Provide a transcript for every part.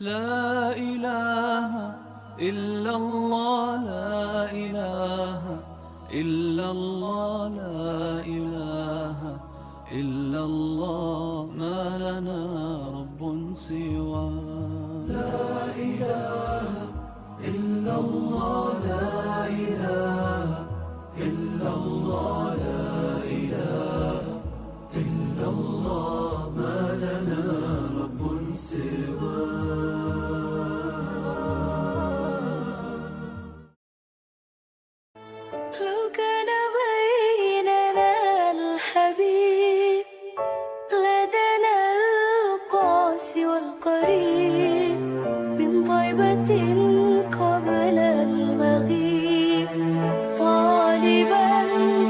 لا إله إلا الله لا إله إلا الله لا إله إلا الله ما لنا رب سوى لا إله إلا الله لا إله إلا الله لا إله إلا الله ما لنا رب سوى لو كان بيننا الحبيب لدنا القاسي والقريب من طيبة قبل المغيب طالبا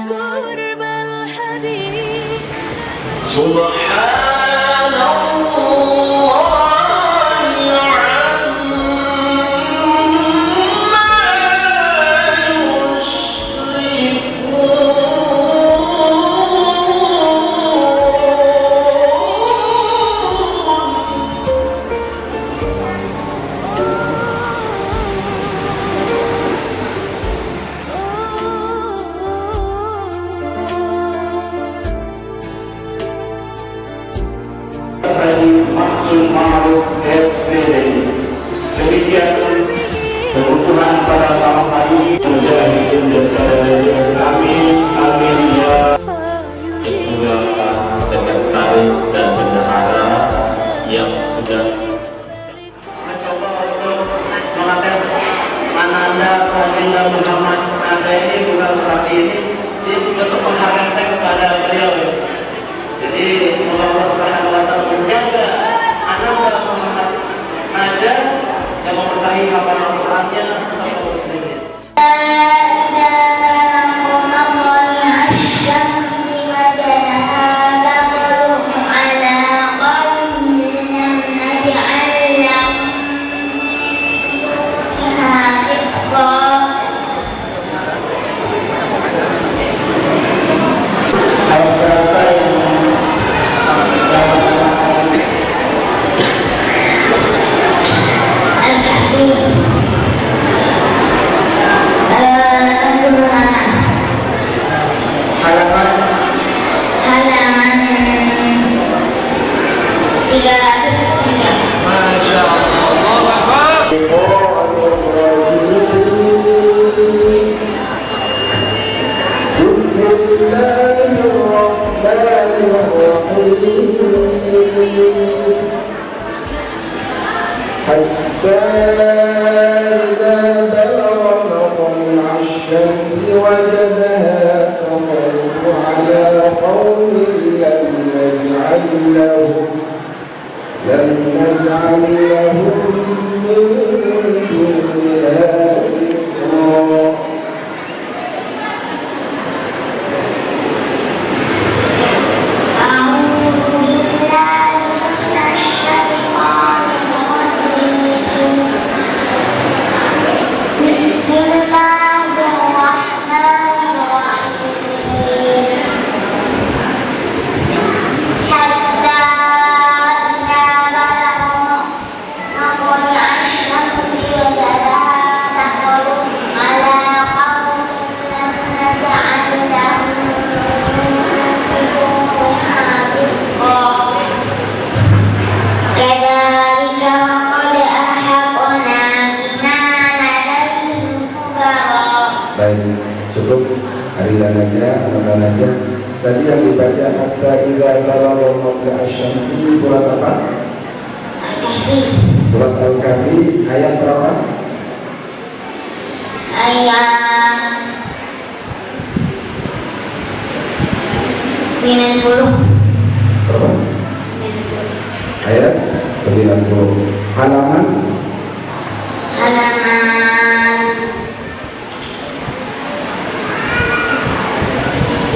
قرب الحبيب سبحان الله Maksud Ma'ruf SPD. Demikian kebutuhan pada malam hari menjadi jasa. Amin, amin ya. Juga sekretaris dan bendahara yang sudah Mencoba untuk mengetes Ananda Fadila Muhammad Anda ini bukan seperti ini. Ini bentuk penghargaan saya kepada beliau. Jadi semoga Allah Subhanahu wa taala menjaga Ananda Muhammad Anda yang mempercayai hafal Al-Qur'annya sampai muslimin. حتى إذا بلغ مطلع الشمس وجدها تطلع على قوم لم نجعل لهم من دونها سترا Baik, cukup harian aja, amalan aja. Tadi yang dibaca hatta idza balagha mawdi'a asy-syamsi surat apa? Surat Al-Kahfi ayat berapa? Ayat 90. Berapa? Ayat 90. Halaman Halaman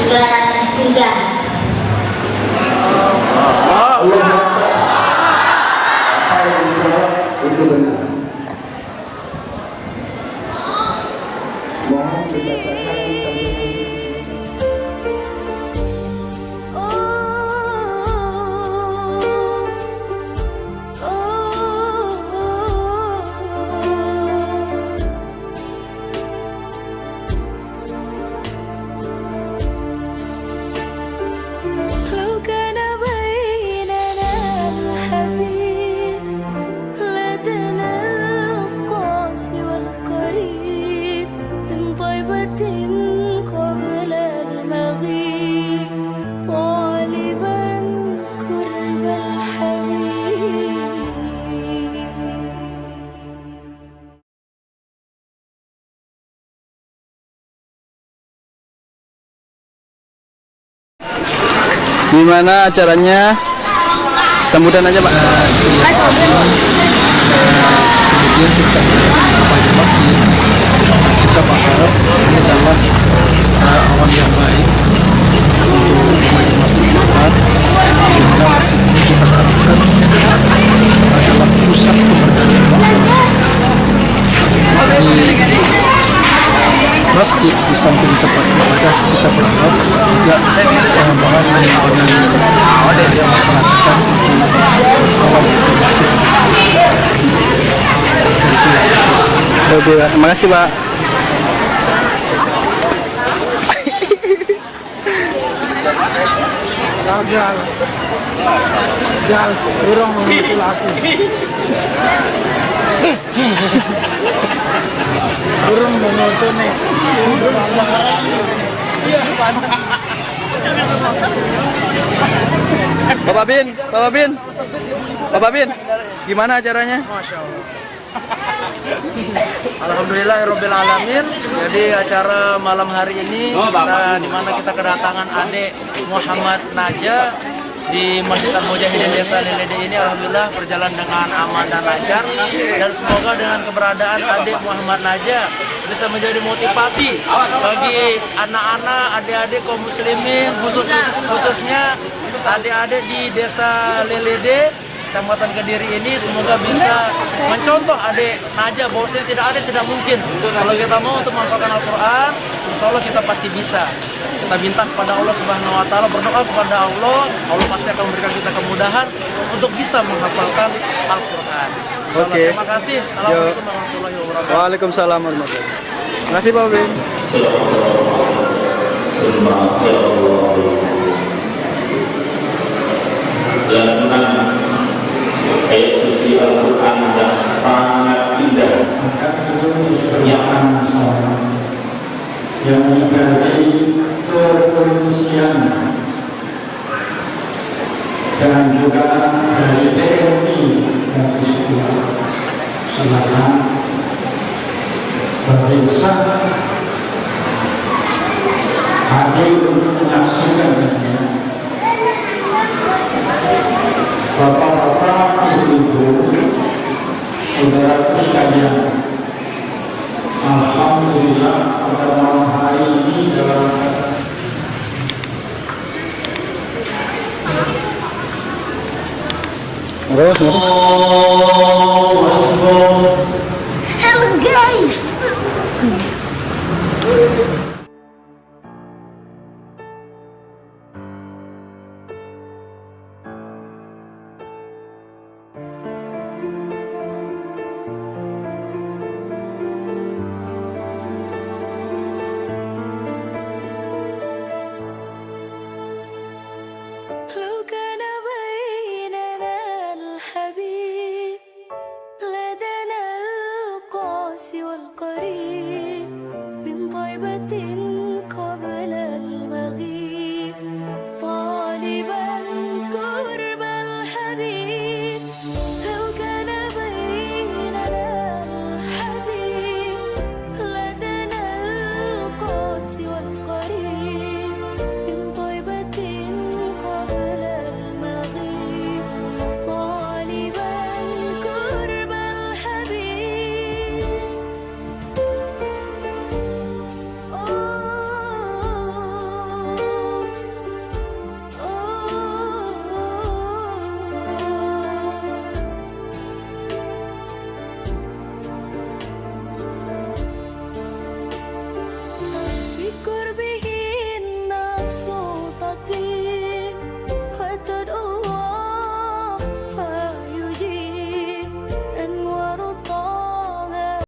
303. Allah. Apa yang dijawab itu benar. Mohon dibacakan sampai oh Gimana acaranya? Sambutan aja, Pak. Kemudian kita pada masjid, kita berharap ini adalah awal yang baik untuk umat masjid Mekah, di mana masjid ini kita harapkan adalah pusat pemberdayaan bangsa. Di masjid di samping tempat ibadah, kita berharap juga pengembangan yang melaksanakan awal di masjid. Oke, Pak. Terima kasih, Pak. Bapak Bin, gimana acaranya? Masya Allah. Alhamdulillahirabbil alamin. Jadi acara malam hari ini di mana kita kedatangan adik Muhammad Naja di Masjid Al-Mujahidin Desa Lelede ini, alhamdulillah berjalan dengan aman dan lancar, dan semoga dengan keberadaan adik Muhammad Naja bisa menjadi motivasi bagi anak-anak, adik-adik kaum muslimin, khususnya adik-adik di Desa Lelede, Kecamatan Kediri ini, semoga bisa mencontoh adik Naja bahwasanya tidak ada tidak mungkin. Kalau kita mau untuk menghafalkan Al-Quran, insya Allah kita pasti bisa. Kita minta kepada Allah Subhanahu Wa Taala, berdoa kepada Allah, Allah pasti akan memberikan kita kemudahan untuk bisa menghafalkan Al-Quran. Oke. Terima kasih. Assalamualaikum warahmatullahi wabarakatuh. Waalaikumsalam warahmatullahi wabarakatuh. Terima kasih, Pak Bin. Lantunan ayat suci Al-Quran yang sangat indah, yang menghargai kepolisian dan juga dari TNI dan Islam selama pemirsa hadir untuk menyaksikan bapak-bapak, ibu-ibu, saudara sekalian. Alhamdulillah pada malam hari ini dalam Terus,